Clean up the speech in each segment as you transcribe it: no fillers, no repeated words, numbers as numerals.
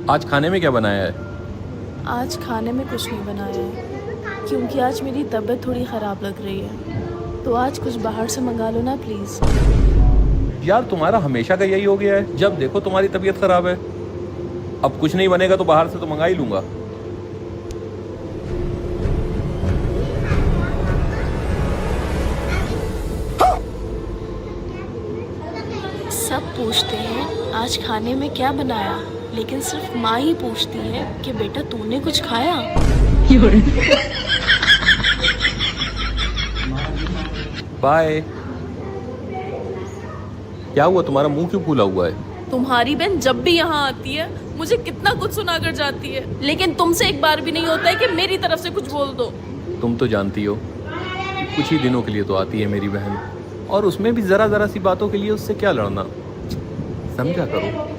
आज खाने में क्या बनाया है? आज खाने में कुछ नहीं बनाया है क्योंकि आज मेरी तबीयत थोड़ी ख़राब लग रही है, तो आज कुछ बाहर से मंगा लो ना प्लीज़। यार तुम्हारा हमेशा का यही हो गया है, जब देखो तुम्हारी तबीयत खराब है। अब कुछ नहीं बनेगा तो बाहर से तो मंगा ही लूंगा। सब पूछते हैं आज खाने में क्या बनाया, लेकिन सिर्फ माँ ही पूछती है कि बेटा तूने कुछ खाया। बाय। क्या हुआ, तुम्हारा मुंह क्यों फूला हुआ है? तुम्हारी बहन जब भी यहाँ आती है मुझे कितना कुछ सुना कर जाती है, लेकिन तुमसे एक बार भी नहीं होता है कि मेरी तरफ से कुछ बोल दो। तुम तो जानती हो कि कुछ ही दिनों के लिए तो आती है मेरी बहन, और उसमें भी जरा जरा सी बातों के लिए उससे क्या लड़ना। समझा करो।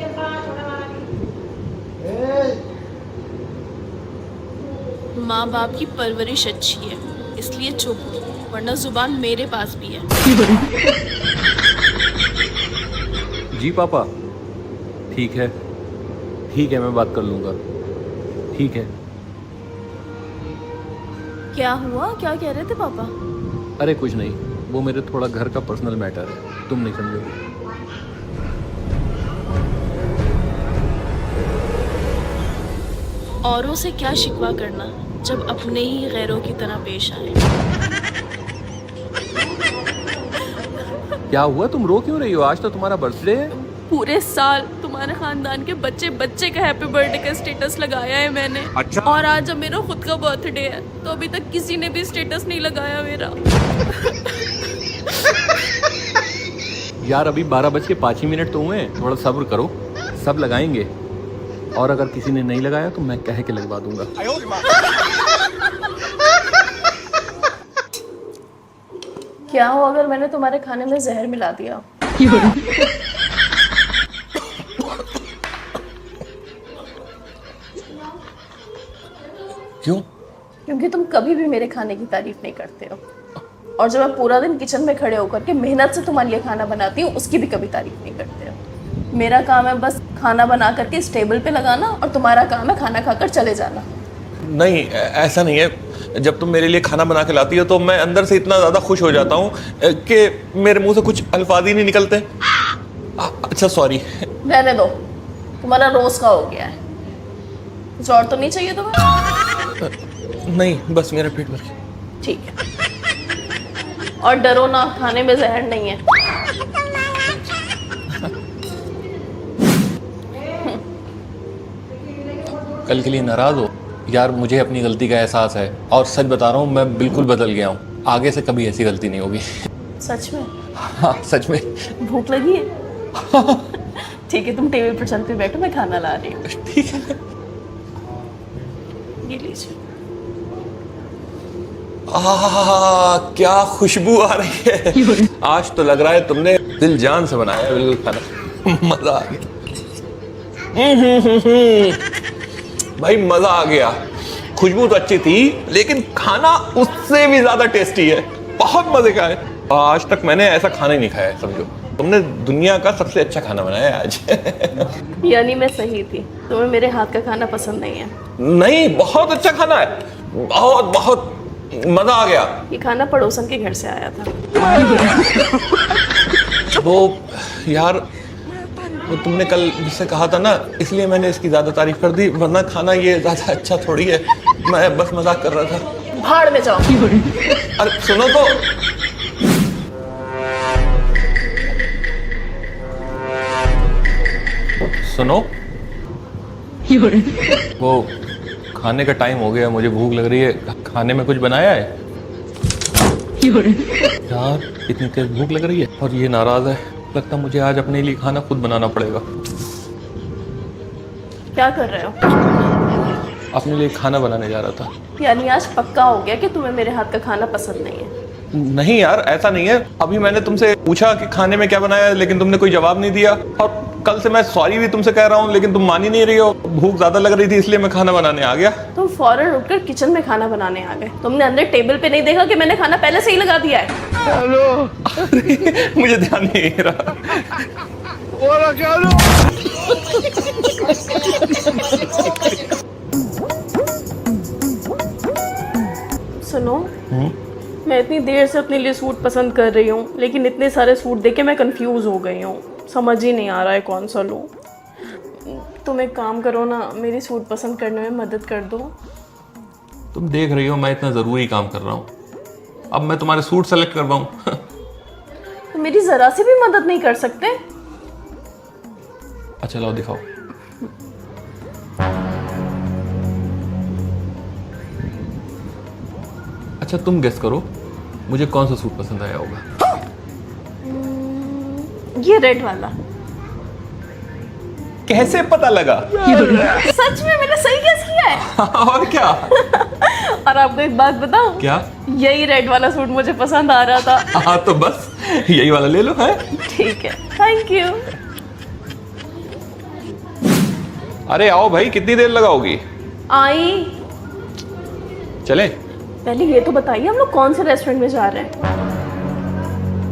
माँ बाप की परवरिश अच्छी है इसलिए चुप, वरना जुबान मेरे पास भी है। जी पापा, ठीक है ठीक है, मैं बात कर लूंगा। ठीक है। क्या हुआ, क्या कह रहे थे पापा? अरे कुछ नहीं, वो मेरे थोड़ा घर का पर्सनल मैटर है, तुम नहीं समझोगे। औरों से क्या शिकवा करना जब अपने ही गैरों की तरह पेश आए। क्या हुआ, तुम रो क्यों रही हो? आज तो तुम्हारा बर्थडे है। पूरे साल तुम्हारे खानदान के बच्चे बच्चे का हैप्पी बर्थडे का स्टेटस लगाया है मैंने। अच्छा। और आज जब मेरा खुद का बर्थडे है तो अभी तक किसी ने भी स्टेटस नहीं लगाया मेरा। यार अभी 12:05 तो हुए हैं, थोड़ा सब्र करो, सब लगाएंगे। और अगर किसी ने नहीं लगाया तो मैं कह के लगवा दूंगा। क्या हो अगर मैंने तुम्हारे खाने में जहर मिला दिया? क्यों? क्योंकि तुम कभी भी मेरे खाने की तारीफ नहीं करते हो, और जब मैं पूरा दिन किचन में खड़े होकर के मेहनत से तुम्हारे लिए खाना बनाती हूँ उसकी भी कभी तारीफ नहीं करते हो। मेरा काम है बस खाना बना करके इस टेबल पे लगाना, और तुम्हारा काम है खाना खाकर चले जाना। नहीं, ऐसा नहीं है। जब तुम मेरे लिए खाना बना के लाती हो तो मैं अंदर से इतना ज़्यादा खुश हो जाता हूँ कि मेरे मुंह से कुछ अल्फाज ही नहीं निकलते। अच्छा सॉरी। रहने दो, तुम्हारा रोज का हो गया है। कुछ और तो नहीं चाहिए तुम्हें? नहीं, बस मेरा पेट भर गया। ठीक है, और डरो ना, खाने में जहर नहीं है। कल के लिए नाराज हो? यार मुझे अपनी गलती का एहसास है, और सच बता रहा हूँ मैं बिल्कुल बदल गया हूँ। आगे से कभी ऐसी गलती नहीं होगी। सच में? हाँ सच में। भूख लगी है? ठीक है, तुम टेबल पर चल पे बैठो, मैं खाना ला रही हूँ। ठीक है। ये लीजिए। क्या खुशबू आ रही है। आज तो लग रहा है तुमने दिल जान से बनाया है बिल्कुल खाना। मजा आ गया। भाई मजा आ गया। खुशबू तो अच्छी थी लेकिन खाना उससे भी ज्यादा टेस्टी है, बहुत मजे का है। आज तक मैंने ऐसा खाना ही नहीं खाया है, समझो। तुमने दुनिया का सबसे अच्छा खाना बनाया है आज। यानी मैं सही थी, तुम्हें मेरे हाथ का खाना पसंद नहीं है? नहीं, बहुत अच्छा खाना है, बहुत बहुत मजा आ गया। ये खाना पड़ोसन के घर से आया था। वो यार, वो तुमने कल मुझसे कहा था ना, इसलिए मैंने इसकी ज्यादा तारीफ कर दी, वरना खाना ये ज्यादा अच्छा थोड़ी है। मैं बस मजाक कर रहा था। भाड़ में जाओ। अरे सुनो तो। सुनो, वो खाने का टाइम हो गया, मुझे भूख लग रही है। खाने में कुछ बनाया है? यार इतनी तेज भूख लग रही है, और ये नाराज है। लगता मुझे आज अपने लिए खाना खुद बनाना पड़ेगा। क्या कर रहे हो? अपने लिए खाना बनाने जा रहा था। यानी आज पक्का हो गया कि तुम्हें मेरे हाथ का खाना पसंद नहीं है? नहीं यार, ऐसा नहीं है। अभी मैंने तुमसे पूछा कि खाने में क्या बनाया है, लेकिन तुमने कोई जवाब नहीं दिया। और कल से मैं सॉरी भी तुमसे कह रहा हूँ, लेकिन तुम मान ही नहीं रही हो। भूख ज्यादा लग रही थी इसलिए मैं खाना बनाने आ गया। तुम फौरन उठकर किचन में खाना बनाने आ गए। तुमने अंदर टेबल पे नहीं देखा कि मैंने खाना पहले से ही लगा दिया है? हेलो। मुझे ध्यान नहीं रहा। इतनी देर से अपने लिए सूट पसंद कर रही हूँ, लेकिन इतने सारे सूट देख के मैं कंफ्यूज हो गई हूँ। समझ ही नहीं आ रहा है कौन सा लूँ। तुम एक काम करो ना, मेरी सूट पसंद करने में मदद कर दो। तुम देख रही हो मैं इतना ज़रूरी काम कर रहा हूँ, अब मैं तुम्हारे सूट सेलेक्ट करवाऊँ? तो मेरी ज़रा सी भी मदद नहीं कर सकते? अच्छा लाओ दिखाओ। अच्छा तुम गेस करो मुझे कौन सा सूट पसंद आया होगा? ये रेड वाला। कैसे पता लगा? सच में मैंने सही गेस किया है। और क्या? और आपको एक बात बताऊं? क्या? यही रेड वाला सूट मुझे पसंद आ रहा था। हाँ तो बस यही वाला ले लो। है ठीक है, थैंक यू। अरे आओ भाई, कितनी देर लगाओगी? आई। चले? पहले ये तो बताइए हम लोग कौन से रेस्टोरेंट में जा रहे हैं?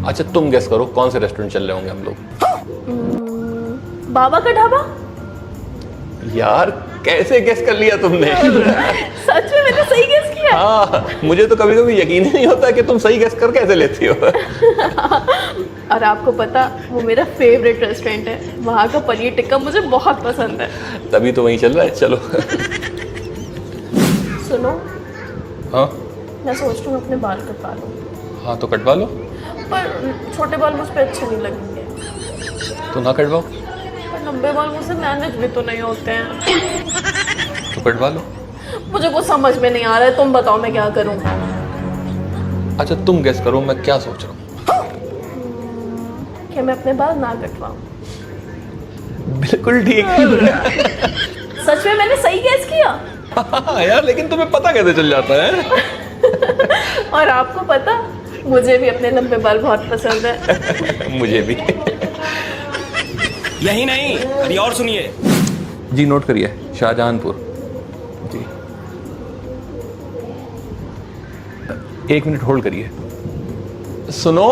अच्छा तुम गेस करो कौन से रेस्टोरेंट चल रहे होंगे हम लोग? बाबा का ढाबा। यार कैसे गेस कर लिया तुमने? सच में मैंने सही गेस किया। हाँ, मुझे तो कभी कभी यकीन ही नहीं होता कि तुम सही गेस कर कैसे लेती हो। और आपको पता, वो मेरा फेवरेट रेस्टोरेंट है। वहाँ का पनीर टिक्का मुझे बहुत पसंद है। तभी तो वहीं चल रहा है, चलो। सुनो। हाँ मैं सोच रही हूँ अपने बाल कटवा लूँ। हाँ तो कटवा लो। पर छोटे बाल मुझ पे अच्छे नहीं लगेंगे। तो ना कटवाओ। पर लंबे बाल मुझसे मैनेज भी तो नहीं होते हैं। तो कटवा लो। मुझे कुछ समझ में नहीं आ रहा है, तुम बताओ मैं क्या करूँ? अच्छा तुम गेस करो मैं क्या सोच रहा हूँ? कि मैं अपने बाल ना कटवाऊँ। बिल्कुल ठीक। सच में मैंने सही गेस किया। हाँ यार, लेकिन तुम्हें पता कैसे चल जाता है? और आपको पता, मुझे भी अपने लंबे बाल बहुत पसंद है। मुझे भी। यही नहीं, अभी और सुनिए। जी नोट करिए, शाहजहानपुर जी। 1 मिनट होल्ड करिए। सुनो।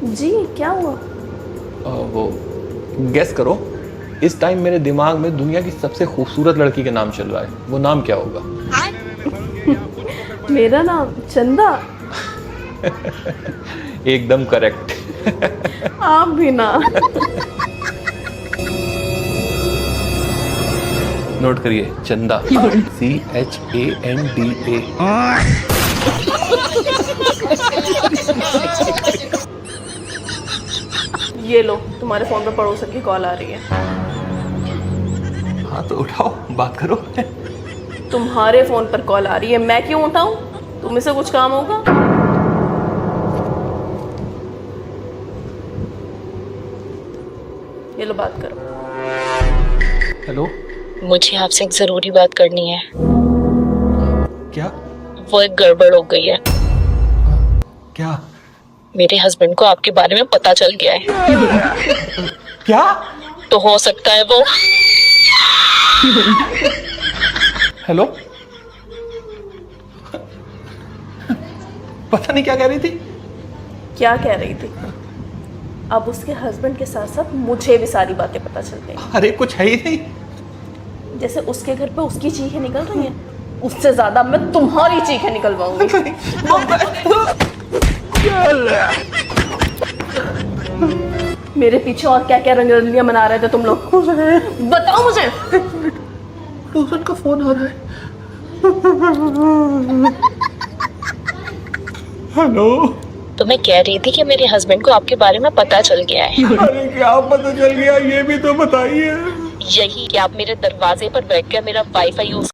जी क्या हुआ? वो गेस करो, इस टाइम मेरे दिमाग में दुनिया की सबसे खूबसूरत लड़की का नाम चल रहा है, वो नाम क्या होगा? मेरा नाम चंदा। एकदम करेक्ट। आप भी ना। नोट करिए, चंदा। CHANDA। ये लो, तुम्हारे फोन पे पड़ोसन की कॉल आ रही है। हाँ तो उठाओ, बात करो। तुम्हारे फोन पर कॉल आ रही है, मैं क्यों उठाऊं? तुम्हें से कुछ काम होगा? ये लो, बात करो। हेलो। मुझे आपसे एक जरूरी बात करनी है। क्या? वो एक गड़बड़ हो गई है। क्या? मेरे हस्बैंड को आपके बारे में पता चल गया है। क्या? तो हो सकता है वो। हेलो। पता नहीं क्या कह रही थी। क्या कह रही थी? अब उसके हस्बैंड के साथ साथ मुझे भी सारी बातें पता चल गई। अरे कुछ है ही नहीं। जैसे उसके घर पे उसकी चीखें निकल रही हैं, उससे ज्यादा मैं तुम्हारी चीखें निकलवाऊंगी। मेरे पीछे और क्या क्या रंगरलियां मना रहे थे तुम लोग? बताओ मुझे। रोशन का फोन आ रहा है। हेलो। तो मैं कह रही थी कि मेरे हस्बैंड को आपके बारे में पता चल गया है। अरे क्या पता चल गया, ये भी तो बताइए। यही कि आप मेरे दरवाजे पर बैठ कर मेरा वाईफाई यूज